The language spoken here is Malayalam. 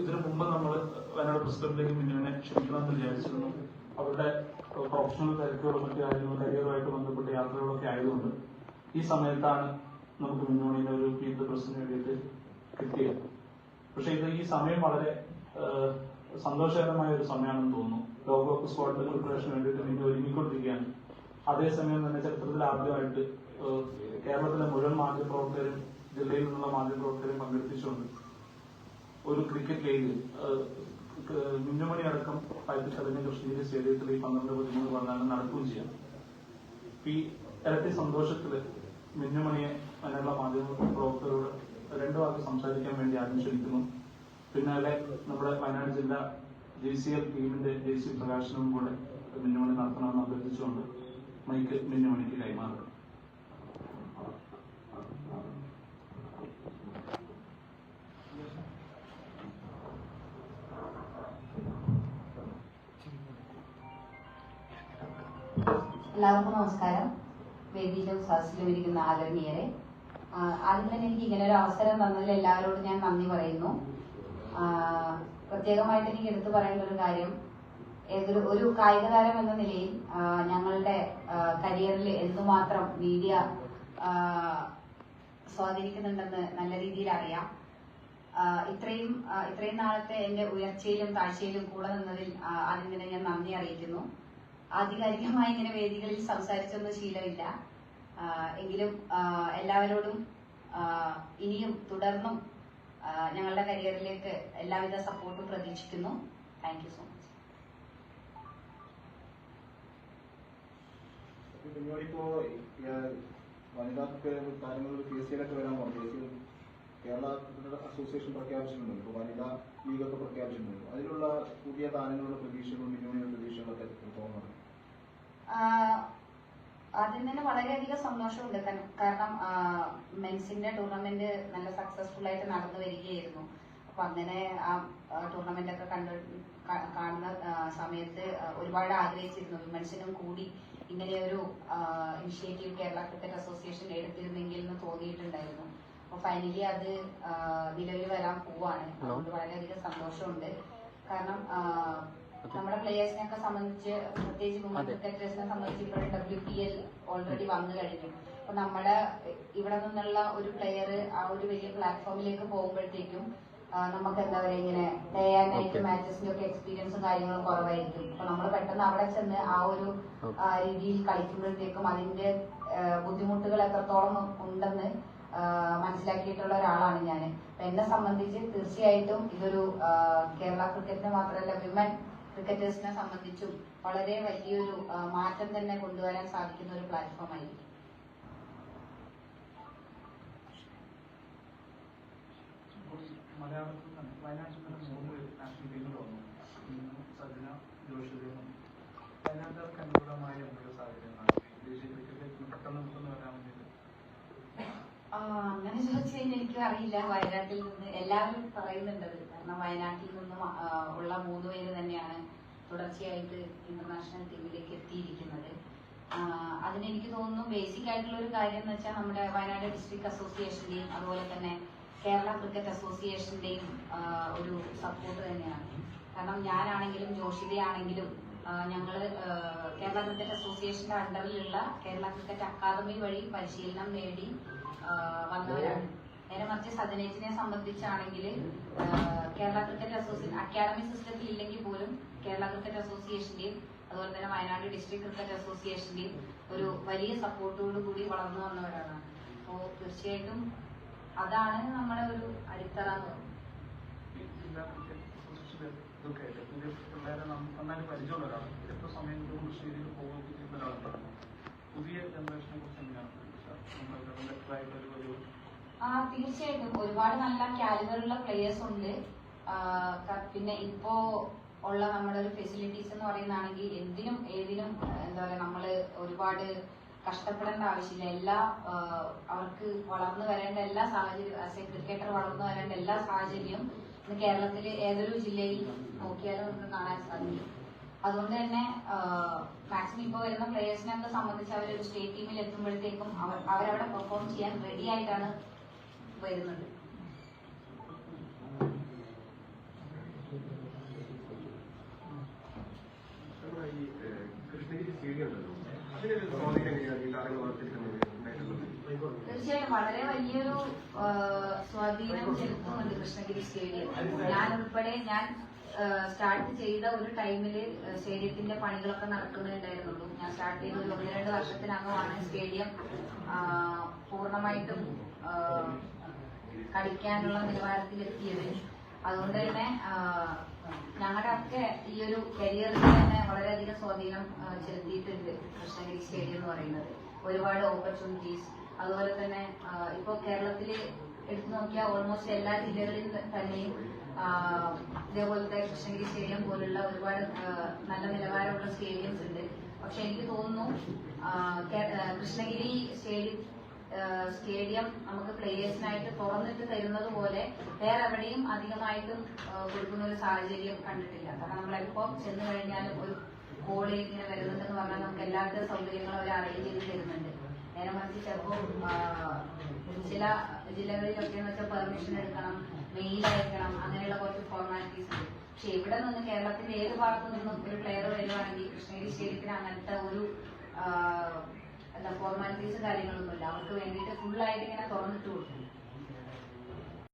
ഇതിനു മുമ്പ് നമ്മൾ വയനാട് പ്രസിഡന്റിലേക്ക് മിന്നുവിനെ ക്ഷണിക്കണമെന്ന് വിചാരിച്ചിരുന്നു. അവരുടെ പ്രൊഫഷണൽ തിരക്കുകളും മറ്റു കാര്യങ്ങളും കരിയറുമായിട്ട് ബന്ധപ്പെട്ട യാത്രകളൊക്കെ ആയതുകൊണ്ട് ഈ സമയത്താണ് നമുക്ക് മിന്നുമണിയുടെ ഒരു മീറ്റ് പ്രസിന് വേണ്ടിയിട്ട് കിട്ടിയത്. പക്ഷെ ഇത് ഈ സമയം വളരെ സന്തോഷകരമായ ഒരു സമയമാണെന്ന് തോന്നുന്നു. ലോക സ്ക്വാഡിന്റെ പ്രിപ്പറേഷന് വേണ്ടിയിട്ട് മിന്നു ഒരുങ്ങിക്കൊണ്ടിരിക്കുകയാണ്. അതേസമയം തന്നെ ചരിത്രത്തിൽ ആദ്യമായിട്ട് കേരളത്തിലെ മുഴുവൻ മാധ്യമപ്രവർത്തകരും ജില്ലയിൽ നിന്നുള്ള മാധ്യമപ്രവർത്തകരും പങ്കെടുപ്പിച്ചുകൊണ്ട് ഒരു ക്രിക്കറ്റ് ലീഗ് മിന്നുമണി അടക്കം 17 കൃഷ്ണഗിരി സ്റ്റേഡിയത്തിൽ ഈ 12-13 നടക്കുകയും ചെയ്യാം. ഈ ഇരട്ടി സന്തോഷത്തില് മിന്നുമണിയെ അതിനുള്ള മാധ്യമപ്രവർത്തകരോട് 2 വാക്ക് സംസാരിക്കാൻ വേണ്ടി ആദ്യം ക്ഷണിക്കുന്നു. പിന്നാലെ നമ്മുടെ വയനാട് ജില്ലാ JCL ടീമിന്റെ JC പ്രകാശനവും കൂടെ മിന്നുമണി നടത്തണമെന്ന് അഭ്യർത്ഥിച്ചുകൊണ്ട് മൈക്ക് മിന്നുമണിക്ക് കൈമാറും. എല്ലാവർക്കും നമസ്കാരം. വേദിയിലും സദസ്സിലും ഇരിക്കുന്ന ആദരണീയരെ, ആദ്യം തന്നെ എനിക്ക് ഇങ്ങനെ ഒരു അവസരം തന്നതിൽ എല്ലാവരോടും ഞാൻ നന്ദി പറയുന്നു. പ്രത്യേകമായിട്ട് എനിക്ക് എടുത്തു പറയേണ്ട ഒരു കാര്യം, ഒരു കായിക താരം എന്ന നിലയിൽ ഞങ്ങളുടെ കരിയറിൽ എന്തുമാത്രം മീഡിയ സ്വാധീനിക്കുന്നുണ്ടെന്ന് നല്ല രീതിയിൽ അറിയാം. ഇത്രയും നാളത്തെ എന്റെ ഉയർച്ചയിലും താഴ്ചയിലും കൂടെ നിന്നതിൽ ആദ്യം തന്നെ ഞാൻ നന്ദി അറിയിക്കുന്നു. ആധികാരികമായി ഇങ്ങനെ വേദികളിൽ സംസാരിച്ചൊന്നും ശീലമില്ല. എങ്കിലും എല്ലാവരോടും ഇനിയും തുടർന്നും ഞങ്ങളുടെ കരിയറിലേക്ക് എല്ലാവിധ സപ്പോർട്ടും പ്രതീക്ഷിക്കുന്നു. Thank you so much. ഇപ്പോ വനിതാ താരങ്ങൾ KCL വരാൻ പോകുന്നു. കേരള അസോസിയേഷൻ പ്രഖ്യാപിച്ചിട്ടുണ്ട്. ഇപ്പോൾ വനിതാ ലീഗൊക്കെ പ്രഖ്യാപിച്ചിട്ടുണ്ട്. അതിലുള്ള പുതിയ താരങ്ങളുടെ പ്രതീക്ഷകളും യൂണിയൻ പ്രതീക്ഷകളൊക്കെ തോന്നുന്നു. ആദ്യം തന്നെ വളരെയധികം സന്തോഷമുണ്ട്. കാരണം മെൻസിന്റെ ടൂർണമെന്റ് നല്ല സക്സസ്ഫുൾ ആയിട്ട് നടന്നു വരികയായിരുന്നു. അപ്പൊ അങ്ങനെ ആ ടൂർണമെന്റ് ഒക്കെ കാണുന്ന സമയത്ത് ഒരുപാട് ആഗ്രഹിച്ചിരുന്നു വിമൻസിനും കൂടി ഇങ്ങനെയൊരു ഇനിഷ്യേറ്റീവ് കേരള ക്രിക്കറ്റ് അസോസിയേഷൻ എടുത്തിരുന്നെങ്കിൽ എന്ന് തോന്നിയിട്ടുണ്ടായിരുന്നു. അപ്പൊ ഫൈനലി അത് നിലവിൽ വരാൻ പോവാണ്. അതുകൊണ്ട് വളരെയധികം സന്തോഷമുണ്ട്. കാരണം നമ്മുടെ പ്ലേയേഴ്സിനെയൊക്കെ സംബന്ധിച്ച്, പ്രത്യേകിച്ച് വുമൺ ക്രിക്കറ്റേഴ്സിനെ സംബന്ധിച്ച് ഇപ്പോഴും WPL ഓൾറെഡി വന്നു കഴിഞ്ഞു. അപ്പൊ നമ്മുടെ ഇവിടെ നിന്നുള്ള ഒരു പ്ലെയർ ആ ഒരു വലിയ പ്ലാറ്റ്ഫോമിലേക്ക് പോകുമ്പോഴത്തേക്കും നമുക്ക് എന്താ പറയുക, ഇങ്ങനെ ഡേ ആൻഡ് നൈറ്റ് മാച്ചസിന്റെ ഒക്കെ എക്സ്പീരിയൻസും കാര്യങ്ങളും കുറവായിരിക്കും. അപ്പൊ നമ്മൾ പെട്ടെന്ന് അവിടെ ചെന്ന് ആ ഒരു രീതിയിൽ കളിക്കുമ്പോഴത്തേക്കും അതിന്റെ ബുദ്ധിമുട്ടുകൾ എത്രത്തോളം ഉണ്ടെന്ന് മനസ്സിലാക്കിയിട്ടുള്ള ഒരാളാണ് ഞാൻ. എന്നെ സംബന്ധിച്ച് തീർച്ചയായിട്ടും ഇതൊരു കേരള ക്രിക്കറ്റിന് മാത്രമല്ല വിമൻ ക്രിക്കറ്റേഴ്സിനെ സംബന്ധിച്ചും വളരെ വലിയൊരു മാറ്റം തന്നെ കൊണ്ടുവരാൻ സാധിക്കുന്ന ഒരു പ്ലാറ്റ്ഫോം ആയിരിക്കും. മലയാളത്തിൽ തന്നെ വയനാട്ടിൽ തന്നെ 3 നാഷണൽ ടീമുകൾ വന്നു. സജന, ജോഷിത. വയനാട്ടുകാർക്ക് അനുകൂലമായ എന്തൊക്കെ സാഹചര്യങ്ങളാണ് ദേശീയ ക്രിക്കറ്റിലേക്ക് പെട്ടെന്ന് വരാൻ വേണ്ടിയിട്ട്? അങ്ങനെ ചോദിച്ചു കഴിഞ്ഞാൽ എനിക്കും അറിയില്ല. വയനാട്ടിൽ നിന്ന് എല്ലാവരും പറയുന്നുണ്ടത്. കാരണം വയനാട്ടിൽ നിന്നും ഉള്ള 3 പേര് തന്നെയാണ് തുടർച്ചയായിട്ട് ഇന്റർനാഷണൽ ടീമിലേക്ക് എത്തിയിരിക്കുന്നത്. അതിനെനിക്ക് തോന്നുന്നു ബേസിക് ആയിട്ടുള്ള ഒരു കാര്യം എന്ന് വെച്ചാൽ നമ്മുടെ വയനാട് ഡിസ്ട്രിക്ട് അസോസിയേഷന്റെയും അതുപോലെ തന്നെ കേരള ക്രിക്കറ്റ് അസോസിയേഷന്റെയും ഒരു സപ്പോർട്ട് തന്നെയാണ്. കാരണം ഞാനാണെങ്കിലും ജോഷിതയാണെങ്കിലും ഞങ്ങള് കേരള ക്രിക്കറ്റ് അസോസിയേഷന്റെ അണ്ടറിലുള്ള കേരള ക്രിക്കറ്റ് അക്കാദമി വഴി പരിശീലനം നേടി വന്നവരാണ്. നേരെ മറിച്ച് സജനേജിനെ സംബന്ധിച്ചാണെങ്കിൽ കേരള ക്രിക്കറ്റ് അസോസിയേഷൻ അക്കാദമി സിസ്റ്റത്തിൽ ഇല്ലെങ്കിൽ പോലും കേരള ക്രിക്കറ്റ് അസോസിയേഷന്റെയും അതുപോലെ തന്നെ വയനാട് ഡിസ്ട്രിക്ട് ക്രിക്കറ്റ് അസോസിയേഷന്റെയും ഒരു വലിയ സപ്പോർട്ടോടു കൂടി വളർന്നു വന്നവരാണ്. അപ്പോൾ തീർച്ചയായിട്ടും അതാണ് നമ്മുടെ ഒരു അടിത്തറ എന്ന് പറയുന്നത്. നന്നായിട്ട് പരിചയമുള്ള ഒരാളാണ്. എത്ര സമയം കൃഷിയിൽ പോകുന്ന ഒരാളാണ്. പുതിയ ജനറേഷനെ കുറിച്ച് എങ്ങനെയാണ്? തീർച്ചയായിട്ടും ഒരുപാട് നല്ല കാലിബറുള്ള പ്ലേയേഴ്സ് ഉണ്ട്. പിന്നെ ഇപ്പോ ഉള്ള നമ്മുടെ ഒരു ഫെസിലിറ്റീസ് എന്ന് പറയുന്നതാണെങ്കിൽ എന്തിനും ഏതിനും എന്താ പറയാ, നമ്മള് ഒരുപാട് കഷ്ടപ്പെടേണ്ട ആവശ്യമില്ല. അവർക്ക് വളർന്നു വരേണ്ട എല്ലാ സാഹചര്യം, ആസ് എ ക്രിക്കറ്റർ വളർന്നു വരേണ്ട എല്ലാ സാഹചര്യവും ഇന്ന് കേരളത്തില് ഏതൊരു ജില്ലയിൽ നോക്കിയാലും നമുക്ക് കാണാൻ സാധിക്കും. അതുകൊണ്ട് തന്നെ മാക്സിമം ഇപ്പോൾ വരുന്ന പ്ലേയേഴ്സിനൊക്കെ സംബന്ധിച്ച് അവരൊരു സ്റ്റേറ്റ് ടീമിൽ എത്തുമ്പോഴത്തേക്കും അവരവിടെ പെർഫോം ചെയ്യാൻ റെഡി ആയിട്ടാണ് വരുന്നത്. വളരെ വലിയൊരു സ്വാധീനം ചെലുത്തുന്നുണ്ട് കൃഷ്ണഗിരി സ്റ്റേഡിയം. ഞാൻ ഉൾപ്പെടെ സ്റ്റാർട്ട് ചെയ്ത ഒരു ടൈമില് സ്റ്റേഡിയത്തിന്റെ പണികളൊക്കെ നടക്കുന്നുണ്ടായിരുന്നുള്ളൂ. ഞാൻ സ്റ്റാർട്ട് ചെയ്ത ഒരു 1-2 വർഷത്തിനകമാണ് സ്റ്റേഡിയം പൂർണ്ണമായിട്ടും കളിക്കാനുള്ള നിലവാരത്തിലെത്തിയത്. അതുകൊണ്ട് തന്നെ ഞങ്ങളുടെ ഒക്കെ ഈ ഒരു കരിയറിൽ തന്നെ വളരെയധികം സ്വാധീനം ചെലുത്തിയിട്ടുണ്ട് കൃഷ്ണഗിരി സ്റ്റേഡിയം എന്ന് പറയുന്നത്. ഒരുപാട് ഓപ്പർച്യൂണിറ്റീസ്, അതുപോലെ തന്നെ ഇപ്പോൾ കേരളത്തില് എടുത്തു നോക്കിയാൽ ഓൾമോസ്റ്റ് എല്ലാ ജില്ലകളിൽ തന്നെയും ഇതേപോലത്തെ കൃഷ്ണഗിരി സ്റ്റേഡിയം പോലുള്ള ഒരുപാട് നല്ല നിലവാരമുള്ള സ്റ്റേഡിയംസ് ഉണ്ട്. പക്ഷെ എനിക്ക് തോന്നുന്നു കൃഷ്ണഗിരി സ്റ്റേഡിയം നമുക്ക് പ്ലേയേഴ്സിനായിട്ട് തുറന്നിട്ട് തരുന്നത് പോലെ വേറെ എവിടെയും അധികമായിട്ടും കൊടുക്കുന്ന ഒരു സാഹചര്യം കണ്ടിട്ടില്ല. കാരണം നമ്മളെപ്പോ ചെന്ന് കഴിഞ്ഞാലും ഒരു കോള് ഇങ്ങനെ വരുന്നുണ്ടെന്ന് പറഞ്ഞാൽ നമുക്ക് എല്ലാത്തരം സൗകര്യങ്ങളും അവർ അറേഞ്ച് ചെയ്ത് തരുന്നുണ്ട്. നേരെ മറിച്ച് ചിലപ്പോൾ ചില ജില്ലകളിലൊക്കെ എന്ന് വെച്ചാൽ പെർമിഷൻ എടുക്കണം, മെയിൽ അയക്കണം, അങ്ങനെയുള്ള കുറച്ച് ഫോർമാലിറ്റീസ് ഉണ്ട്. പക്ഷെ ഇവിടെ നിന്ന് കേരളത്തിന്റെ ഏത് ഭാഗത്തു നിന്നും ഒരു പ്ലെയർ വരുവാണെങ്കിൽ കൃഷ്ണഗിരി സ്റ്റേഡിയത്തിന് അങ്ങനത്തെ ഒരു ഫോർമാലിറ്റീസ് കാര്യങ്ങളൊന്നുമില്ല. അവർക്ക് വേണ്ടിയിട്ട് ഫുള്ളായിട്ട് ഇങ്ങനെ തുറന്നിട്ട് കൊടുക്കും.